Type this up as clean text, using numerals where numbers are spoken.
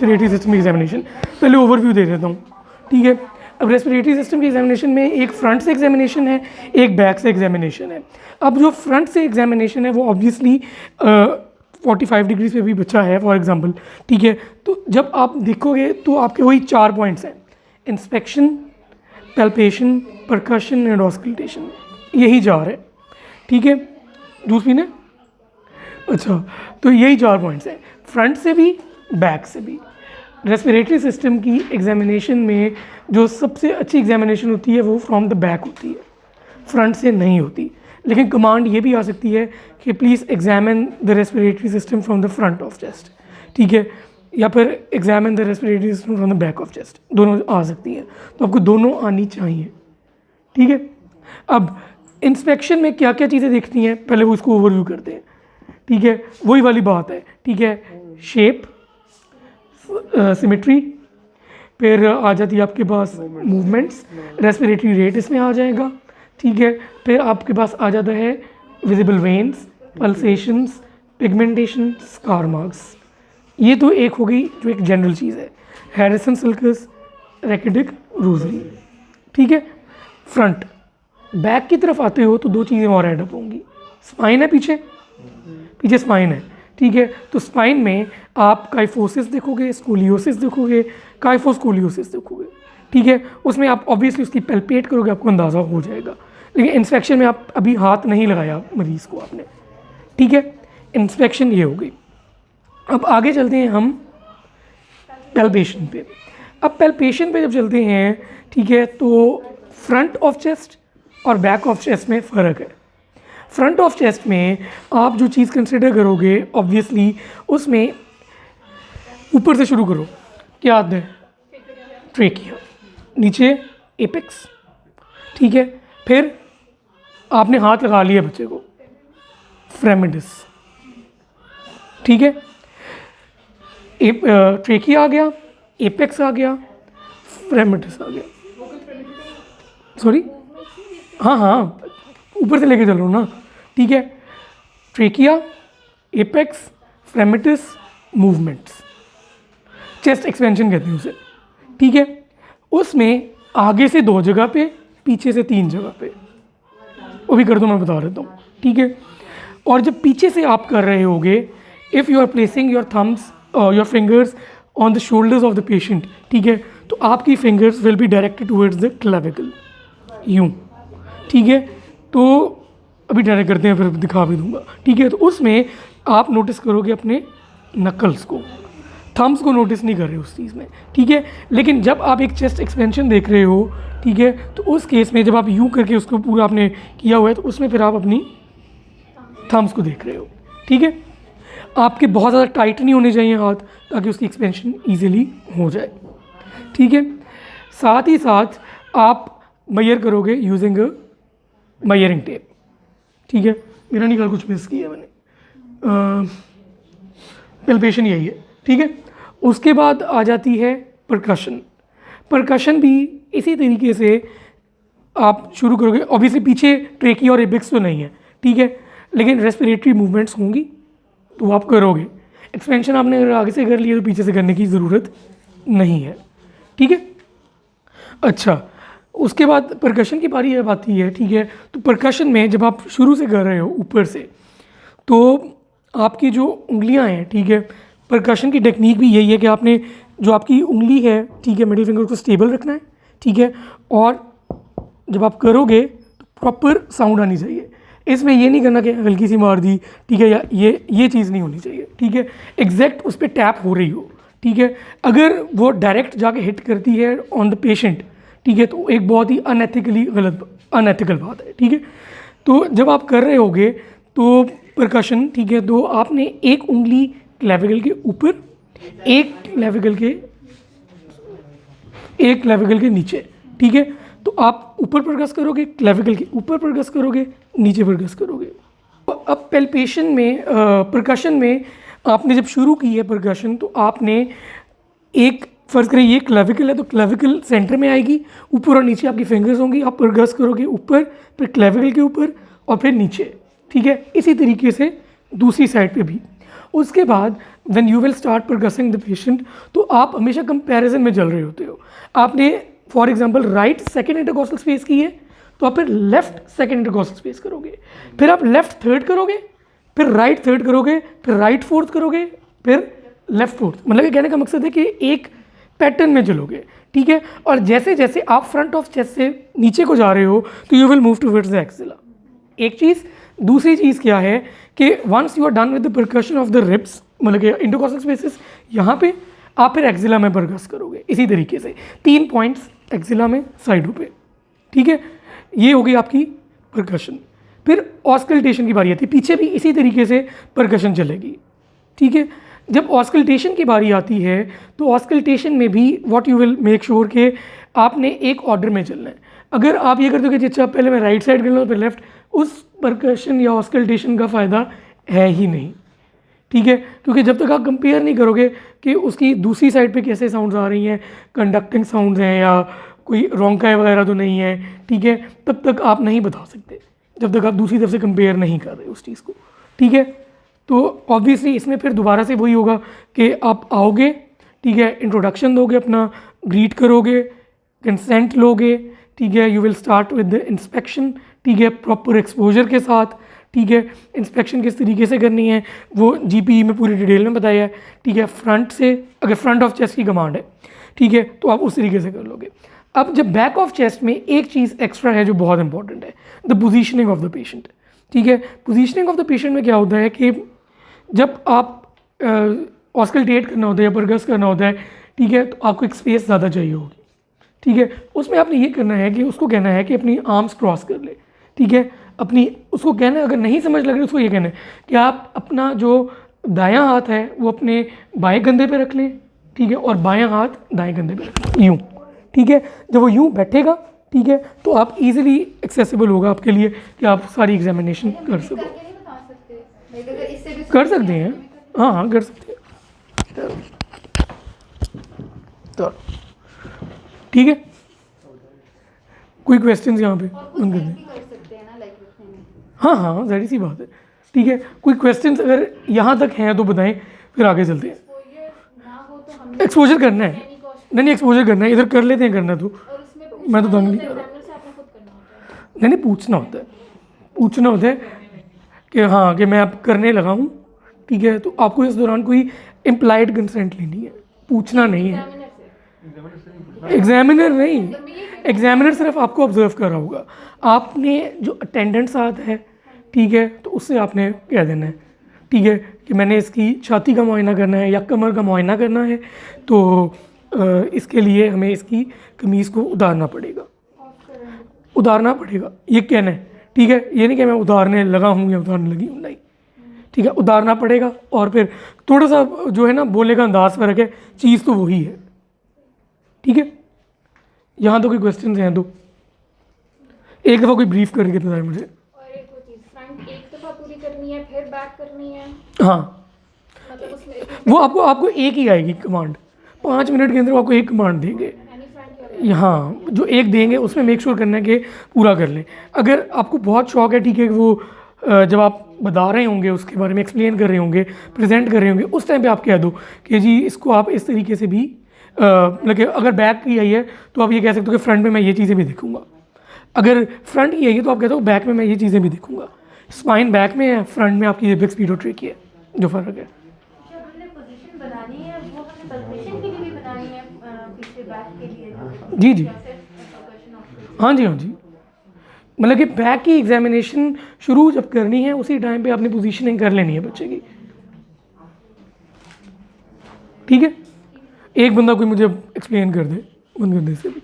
Respiratory system की examination, पहले overview दे देता हूँ, ठीक है। अब रेस्पिरेटरी सिस्टम की एग्जामिनेशन में एक फ्रंट से एग्जामिनेशन है, एक बैक से एग्जामिनेशन है। अब जो फ्रंट से एग्जामिनेशन है वो ऑब्वियसली 45 डिग्री पे भी बचा है फॉर एग्जांपल, ठीक है। तो जब आप देखोगे तो आपके वही 4 पॉइंट्स हैं, inspection, palpation, percussion and auscultation, यही 4 है, ठीक है। जूस पीने, अच्छा, तो यही 4 पॉइंट्स हैं, फ्रंट से भी बैक से भी। रेस्पिरेटरी सिस्टम की एग्जामिनेशन में जो सबसे अच्छी एग्जामिनेशन होती है वो फ्रॉम द बैक होती है, फ्रंट से नहीं होती। लेकिन कमांड ये भी आ सकती है कि please examine the respiratory system from the front of chest, ठीक है, या फिर examine the respiratory system from the back of chest, दोनों आ सकती हैं। तो आपको दोनों आनी चाहिए, ठीक है। अब इंस्पेक्शन में क्या क्या चीज़ें देखनी है, पहले वो इसको ओवरव्यू करते हैं, ठीक है। वही वाली बात है, ठीक है, शेप, सिमेट्री, फिर आ जाती है आपके पास मूवमेंट्स, रेस्पिरेटरी रेट इसमें आ जाएगा, ठीक है। फिर आपके पास आ जाता है visible veins, pulsations, pigmentation, scar marks. ये तो एक हो गई जो एक जनरल चीज़ है, हैरिसन सल्कस, रैकेटिक रोजरी, ठीक है। फ्रंट, बैक की तरफ आते हो तो 2 चीज़ें और ऐड अप होंगी, स्पाइन है पीछे, पीछे स्पाइन है, ठीक है। तो स्पाइन में आप काइफोसिस देखोगे, स्कोलियोसिस देखोगे, काइफोस्कोलियोसिस देखोगे, ठीक है। उसमें आप ऑब्वियसली उसकी पैल्पेट करोगे, आपको अंदाज़ा हो जाएगा। लेकिन इंस्पेक्शन में आप अभी हाथ नहीं लगाया मरीज़ को आपने, ठीक है। इंस्पेक्शन ये हो गई। अब आगे चलते हैं हम पैल्पेशन पे। अब पैल्पेशन पे जब चलते हैं, ठीक है, तो फ्रंट ऑफ चेस्ट और बैक ऑफ चेस्ट में फ़र्क है। फ्रंट ऑफ चेस्ट में आप जो चीज़ कंसिडर करोगे ऑब्वियसली उसमें ऊपर से शुरू करो, क्या आता है, ट्रेकिया, नीचे एपेक्स, ठीक है। फिर आपने हाथ लगा लिया बच्चे को, फ्रेमिडिस, ठीक है। ट्रेकिया आ गया, एपेक्स आ गया, फ्रेमिडिस आ गया, सॉरी, हाँ हाँ ऊपर से लेके चलो ना, ठीक है। Trachea, apex, fremitus, movements, chest expansion कहते हैं उसे, ठीक है। उसमें आगे से 2 जगह पे, पीछे से 3 जगह पे, वो भी कर दो, मैं बता देता हूँ, ठीक है। और जब पीछे से आप कर रहे होगे, if you are placing your thumbs your fingers on the shoulders of the patient, ठीक है, तो आपकी fingers will be directed towards the clavicle, यूँ, ठीक है। तो अभी डायरेक्ट करते हैं, फिर दिखा भी दूंगा, ठीक है। तो उसमें आप नोटिस करोगे अपने नकल्स को, थम्स को नोटिस नहीं कर रहे उस चीज़ में, ठीक है। लेकिन जब आप एक चेस्ट एक्सपेंशन देख रहे हो, ठीक है, तो उस केस में जब आप यूँ करके उसको पूरा आपने किया हुआ है, तो उसमें फिर आप अपनी थम्स को देख रहे हो, ठीक है। आपके बहुत ज़्यादा टाइट नहीं होने चाहिए हाथ, ताकि उसकी एक्सपेंशन ईजिली हो जाए, ठीक है। साथ ही साथ आप मेजर करोगे यूजिंग मेजरिंग टेप, ठीक है। मेरा नहीं ख्याल कुछ मिस किया मैंने, पैल्पेशन यही है, ठीक है। उसके बाद आ जाती है परकशन। परकशन भी इसी तरीके से आप शुरू करोगे, ऑब्वियसली पीछे ट्रेकी और एपेक्स तो नहीं है, ठीक है, लेकिन रेस्पिरेटरी मूवमेंट्स होंगी तो आप करोगे। एक्सपेंशन आपने अगर आगे से कर लिया तो पीछे से करने की ज़रूरत नहीं है, ठीक है। अच्छा, उसके बाद परकशन की बारी अब आती है, ठीक है। तो परकशन में जब आप शुरू से कर रहे हो ऊपर से, तो आपकी जो उंगलियां हैं, ठीक है, परकशन की टेक्निक भी यही है कि आपने जो आपकी उंगली है, ठीक है, मिडिल फिंगर को स्टेबल रखना है, ठीक है। और जब आप करोगे तो प्रॉपर साउंड आनी चाहिए। इसमें ये नहीं करना कि हल्की सी मार दी, ठीक है, या ये चीज़ नहीं होनी चाहिए, ठीक है। एग्जैक्ट उस पर टैप हो रही हो, ठीक है। अगर वो डायरेक्ट जाके हिट करती है ऑन द पेशेंट, ठीक है, तो एक बहुत ही अनएथिकल बात है, ठीक है। तो जब आप कर रहे होगे तो परकशन, ठीक है, तो आपने एक उंगली क्लेविकल के ऊपर, एक क्लेविकल के नीचे, ठीक है। तो आप ऊपर परकस करोगे, क्लेविकल के ऊपर परकस करोगे, नीचे परकस करोगे। अब पैल्पेशन में, परकशन में आपने जब शुरू की है परकशन, तो आपने एक फ़र्ज़ करें ये क्लेविकल है, तो क्लेविकल सेंटर में आएगी, ऊपर और नीचे आपकी फिंगर्स होंगी, आप परकस करोगे ऊपर, फिर क्लेविकल के ऊपर और फिर नीचे, ठीक है। इसी तरीके से दूसरी साइड पे भी। उसके बाद when you will start percussing the patient, तो आप हमेशा कंपैरिजन में चल रहे होते हो। आपने for example right second intercostal space की है, तो आप फिर लेफ्ट सेकंड इंटरकॉस्टल स्पेस करोगे, फिर आप लेफ्ट थर्ड करोगे, फिर राइट थर्ड करोगे, फिर राइट फोर्थ करोगे, फिर लेफ्ट फोर्थ। मतलब ये कहने का मकसद है कि एक पैटर्न में चलोगे, ठीक है। और जैसे जैसे आप फ्रंट ऑफ चेस्ट से नीचे को जा रहे हो तो you will move towards the axilla, एक चीज़। दूसरी चीज़ क्या है कि once you are done with the percussion of the ribs, मतलब कि इंटरकॉस्टल स्पेसेस, यहाँ पे आप फिर एक्सिला में परकस करोगे इसी तरीके से 3 पॉइंट्स एक्सिला में साइडों पे, ठीक है। ये हो गई आपकी परकशन। फिर ऑस्कल्टेशन की बारी आती है, पीछे भी इसी तरीके से परकशन चलेगी, ठीक है। जब ऑस्कल्टेशन की बारी आती है तो ऑस्कल्टेशन में भी what you will make sure कि आपने एक ऑर्डर में चलना है। अगर आप ये करते हो कि अच्छा पहले मैं राइट साइड कर लूँ फिर लेफ्ट, उस परकशन या ऑस्कल्टेशन का फ़ायदा है ही नहीं, ठीक है। क्योंकि जब तक आप कंपेयर नहीं करोगे कि उसकी दूसरी साइड पे कैसे साउंड्स आ रही हैं, कंडक्टिंग साउंड्स हैं या कोई रोंकाई वगैरह तो नहीं है, ठीक है, तब तक आप नहीं बता सकते जब तक आप दूसरी तरफ से कंपेयर नहीं कर रहे उस चीज़ को, ठीक है। तो ऑब्वियसली इसमें फिर दोबारा से वही होगा कि आप आओगे, ठीक है, इंट्रोडक्शन दोगे, अपना ग्रीट करोगे, कंसेंट लोगे, ठीक है, you will start with the inspection, ठीक है, प्रॉपर एक्सपोजर के साथ, ठीक है। इंस्पेक्शन किस तरीके से करनी है वो जीपीई में पूरी डिटेल में बताया है, ठीक है। फ्रंट से अगर फ्रंट ऑफ चेस्ट की कमांड है, ठीक है, तो आप उस तरीके से कर लोगे। अब जब बैक ऑफ चेस्ट में एक चीज़ एक्स्ट्रा है जो बहुत इंपॉर्टेंट है, the positioning of the patient, ठीक है। पोजीशनिंग ऑफ द पेशेंट में क्या होता है कि जब आप ऑस्कल्टेट करना होता है या परकस करना होता है, ठीक है, तो आपको एक स्पेस ज़्यादा चाहिए होगी, ठीक है। उसमें आपने ये करना है कि उसको कहना है कि अपनी आर्म्स क्रॉस कर ले, ठीक है। अपनी उसको कहना है, अगर नहीं समझ लग रही उसको ये कहना है कि आप अपना जो दायां हाथ है वो अपने बाएं कंधे पे रख लें, ठीक है, और बायां हाथ दाएं कंधे पे रख लें, यूँ, ठीक है। जब वो यूँ बैठेगा, ठीक है, तो आप इजीली एक्सेसिबल होगा आपके लिए कि आप सारी एग्जामिनेशन कर सको। कर सकते हैं, हाँ हाँ कर सकते हैं, तो ठीक है। कोई क्वेश्चंस यहाँ पे उनके दें? हाँ हाँ जाहिर सी बात है, ठीक है। कोई क्वेश्चंस अगर यहाँ तक हैं तो बताएं, फिर आगे चलते हैं। एक्सपोजर करना है, नहीं एक्सपोजर करना है, इधर कर लेते हैं करना तो, मैं तो तंग नहीं कर रहा। नहीं पूछना होता है, पूछना होता है कि हाँ कि मैं अब करने लगा हूँ, ठीक है, तो आपको इस दौरान कोई इम्प्लाइड कंसेंट लेनी है, पूछना नहीं है। एग्जामिनर नहीं, एग्जामिनर सिर्फ आपको ऑब्जर्व कर रहा होगा, आपने जो अटेंडेंट साथ है, ठीक है, तो उससे आपने कह देना है, ठीक है, कि मैंने इसकी छाती का मुआयना करना है या कमर का मुआयना करना है, तो इसके लिए हमें इसकी कमीज़ को उतारना पड़ेगा, उतारना पड़ेगा, ये कहना है, ठीक है। ये नहीं कि मैं उतारने लगा हूँ या उतारने लगी हूँ, नहीं, ठीक है, उतारना पड़ेगा। और फिर थोड़ा सा जो है ना बोलने का अंदाज़ फ़र्क है, चीज़ तो वही है, ठीक है। यहाँ तो कोई क्वेश्चन हैं तो एक दफ़ा कोई ब्रीफ करके बताए मुझे। और एक वो चीज़ फ्रंट एक दफ़ा पूरी करनी है फिर बैक करनी है, हाँ मतलब उसमें वो आपको एक ही आएगी कमांड, 5 मिनट के अंदर आपको एक कमांड देंगे, यानी फ्रंट या हाँ जो एक देंगे उसमें मेक श्योर करना है कि पूरा कर लें। अगर आपको बहुत शौक है, ठीक है, कि वो जब आप बता रहे होंगे उसके बारे में एक्सप्लेन कर रहे होंगे, प्रेजेंट कर रहे होंगे, उस टाइम पे आप कह दो कि जी इसको आप इस तरीके से भी मतलब कि अगर बैक की आई है तो आप ये कह सकते हो कि फ्रंट में मैं ये चीज़ें भी दिखूंगा, अगर फ्रंट की आई है तो आप कहते हो बैक में मैं ये चीज़ें भी दिखूंगा। स्पाइन बैक में है, फ्रंट में आपकी एपेक्स पीडोट्रेकी है, जो फ़र्क है। जो हमने पोजीशन बनानी है वो हमने पल्पेशन के लिए भी बनानी है, पीछे बैक के लिए जो जी जी जैसे percussion of- हाँ जी हाँ जी, मतलब कि बैक की एग्जामिनेशन शुरू जब करनी है उसी टाइम पे आपने पोजीशनिंग कर लेनी है बच्चे की, ठीक है। एक बंदा कोई मुझे एक्सप्लेन कर दे बंद कर दे से भी।